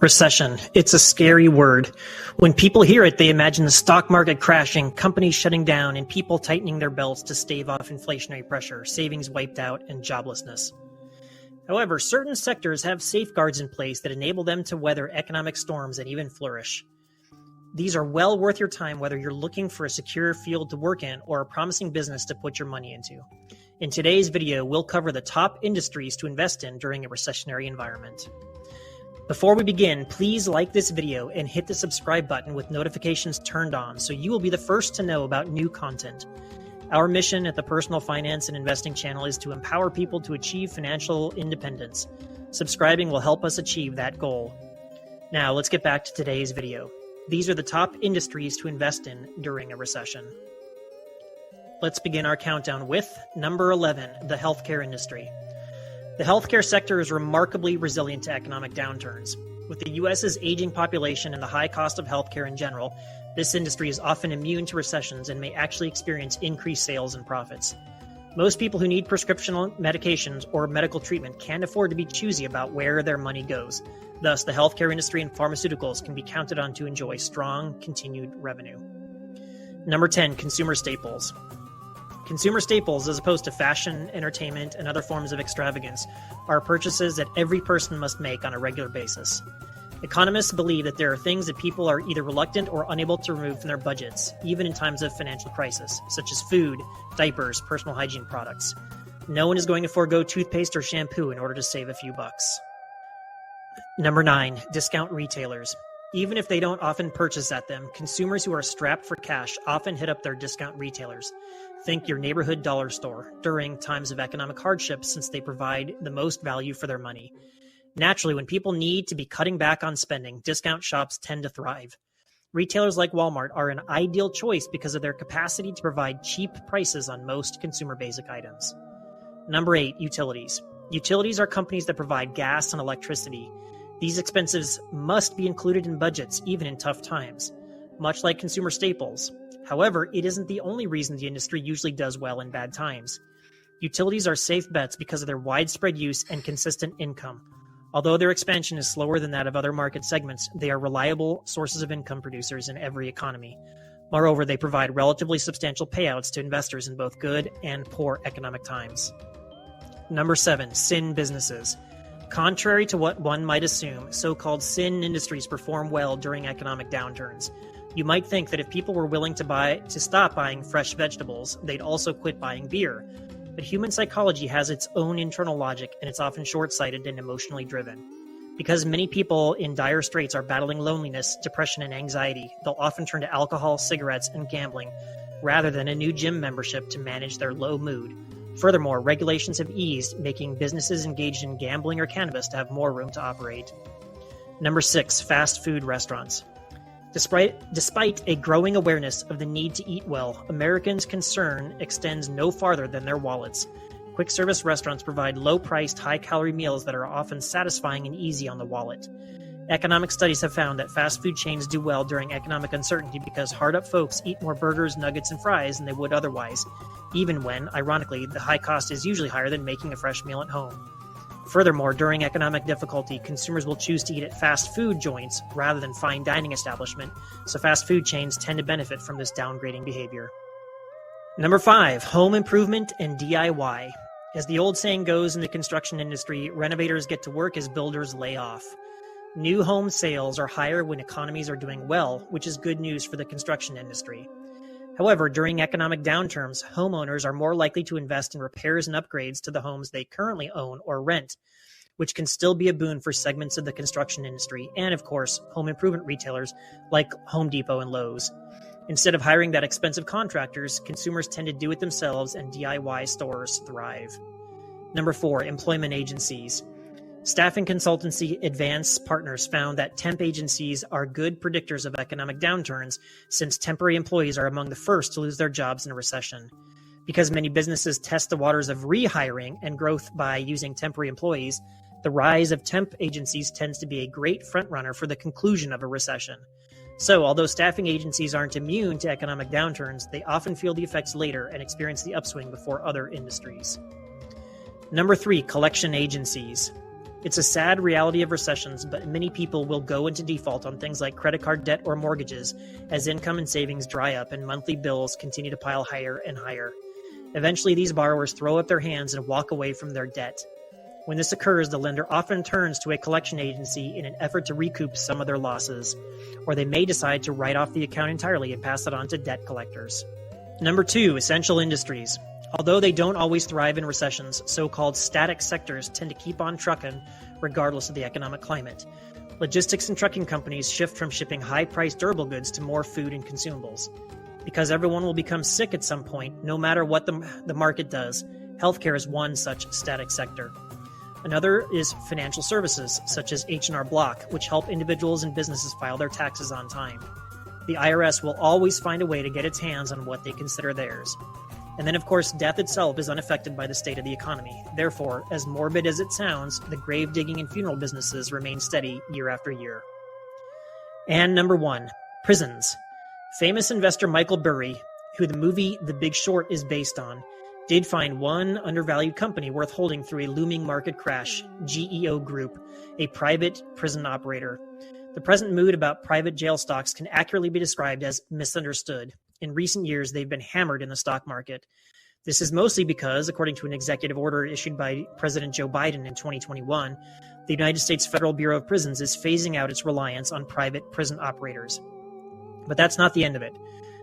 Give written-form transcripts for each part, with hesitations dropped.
Recession. It's a scary word. When people hear it, they imagine the stock market crashing, companies shutting down, and people tightening their belts to stave off inflationary pressure, savings wiped out, and joblessness. However, certain sectors have safeguards in place that enable them to weather economic storms and even flourish. These are well worth your time whether you're looking for a secure field to work in or a promising business to put your money into. In today's video, we'll cover the top industries to invest in during a recessionary environment. Before we begin, please like this video and hit the subscribe button with notifications turned on so you will be the first to know about new content. Our mission at the Personal Finance and Investing channel is to empower people to achieve financial independence. Subscribing will help us achieve that goal. Now, let's get back to today's video. These are the top industries to invest in during a recession. Let's begin our countdown with number 11, the healthcare industry. The healthcare sector is remarkably resilient to economic downturns. With the U.S.'s aging population and the high cost of healthcare in general, this industry is often immune to recessions and may actually experience increased sales and profits. Most people who need prescription medications or medical treatment can't afford to be choosy about where their money goes. Thus, the healthcare industry and pharmaceuticals can be counted on to enjoy strong, continued revenue. Number 10, consumer staples. Consumer staples, as opposed to fashion, entertainment, and other forms of extravagance, are purchases that every person must make on a regular basis. Economists believe that there are things that people are either reluctant or unable to remove from their budgets, even in times of financial crisis, such as food, diapers, personal hygiene products. No one is going to forego toothpaste or shampoo in order to save a few bucks. Number 9, discount retailers. Even if they don't often purchase at them, consumers who are strapped for cash often hit up their discount retailers. Think your neighborhood dollar store during times of economic hardship, since they provide the most value for their money. Naturally, when people need to be cutting back on spending, discount shops tend to thrive. Retailers like Walmart are an ideal choice because of their capacity to provide cheap prices on most consumer basic items. Number 8, utilities. Utilities are companies that provide gas and electricity. These expenses must be included in budgets, even in tough times, much like consumer staples. However, it isn't the only reason the industry usually does well in bad times. Utilities are safe bets because of their widespread use and consistent income. Although their expansion is slower than that of other market segments, they are reliable sources of income producers in every economy. Moreover, they provide relatively substantial payouts to investors in both good and poor economic times. Number 7, sin businesses. Contrary to what one might assume, so-called sin industries perform well during economic downturns. You might think that if people were willing to stop buying fresh vegetables, they'd also quit buying beer. But human psychology has its own internal logic, and it's often short-sighted and emotionally driven. Because many people in dire straits are battling loneliness, depression, and anxiety, they'll often turn to alcohol, cigarettes, and gambling, rather than a new gym membership to manage their low mood. Furthermore, regulations have eased, making businesses engaged in gambling or cannabis to have more room to operate. Number 6, fast food restaurants. Despite a growing awareness of the need to eat well, Americans' concern extends no farther than their wallets. Quick-service restaurants provide low-priced, high-calorie meals that are often satisfying and easy on the wallet. Economic studies have found that fast food chains do well during economic uncertainty because hard-up folks eat more burgers, nuggets, and fries than they would otherwise, even when, ironically, the high cost is usually higher than making a fresh meal at home. Furthermore, during economic difficulty, consumers will choose to eat at fast food joints rather than fine dining establishments, so fast food chains tend to benefit from this downgrading behavior. Number 5, home improvement and DIY. As the old saying goes in the construction industry, renovators get to work as builders lay off. New home sales are higher when economies are doing well, which is good news for the construction industry. However, during economic downturns, homeowners are more likely to invest in repairs and upgrades to the homes they currently own or rent, which can still be a boon for segments of the construction industry and, of course, home improvement retailers like Home Depot and Lowe's. Instead of hiring that expensive contractors, consumers tend to do it themselves and DIY stores thrive. Number 4, employment agencies. Staffing consultancy Advance Partners found that temp agencies are good predictors of economic downturns, since temporary employees are among the first to lose their jobs in a recession. Because many businesses test the waters of rehiring and growth by using temporary employees, the rise of temp agencies tends to be a great frontrunner for the conclusion of a recession. So, although staffing agencies aren't immune to economic downturns, they often feel the effects later and experience the upswing before other industries. Number 3, collection agencies. It's a sad reality of recessions, but many people will go into default on things like credit card debt or mortgages as income and savings dry up and monthly bills continue to pile higher and higher. Eventually, these borrowers throw up their hands and walk away from their debt. When this occurs, the lender often turns to a collection agency in an effort to recoup some of their losses, or they may decide to write off the account entirely and pass it on to debt collectors. Number 2, essential industries. Although they don't always thrive in recessions, so-called static sectors tend to keep on trucking regardless of the economic climate. Logistics and trucking companies shift from shipping high-priced durable goods to more food and consumables. Because everyone will become sick at some point, no matter what the market does, healthcare is one such static sector. Another is financial services, such as H&R Block, which help individuals and businesses file their taxes on time. The IRS will always find a way to get its hands on what they consider theirs. And then, of course, death itself is unaffected by the state of the economy. Therefore, as morbid as it sounds, the grave digging and funeral businesses remain steady year after year. And number 1, prisons. Famous investor Michael Burry, who the movie The Big Short is based on, did find one undervalued company worth holding through a looming market crash, GEO Group, a private prison operator. The present mood about private jail stocks can accurately be described as misunderstood. In recent years, they've been hammered in the stock market. This is mostly because, according to an executive order issued by President Joe Biden in 2021, the United States Federal Bureau of Prisons is phasing out its reliance on private prison operators. But that's not the end of it.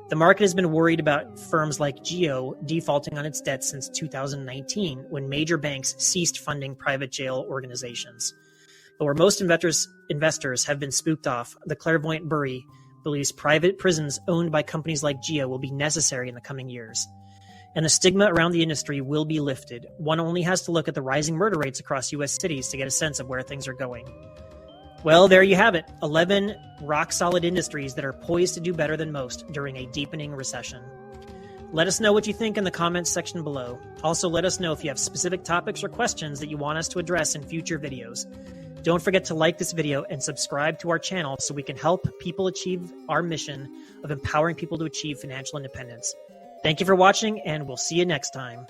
The market has been worried about firms like GEO defaulting on its debt since 2019, when major banks ceased funding private jail organizations. But where most investors have been spooked off, the clairvoyant Burry believes private prisons owned by companies like GEO will be necessary in the coming years. And the stigma around the industry will be lifted. One only has to look at the rising murder rates across U.S. cities to get a sense of where things are going. Well, there you have it. 11 rock-solid industries that are poised to do better than most during a deepening recession. Let us know what you think in the comments section below. Also, let us know if you have specific topics or questions that you want us to address in future videos. Don't forget to like this video and subscribe to our channel so we can help people achieve our mission of empowering people to achieve financial independence. Thank you for watching, and we'll see you next time.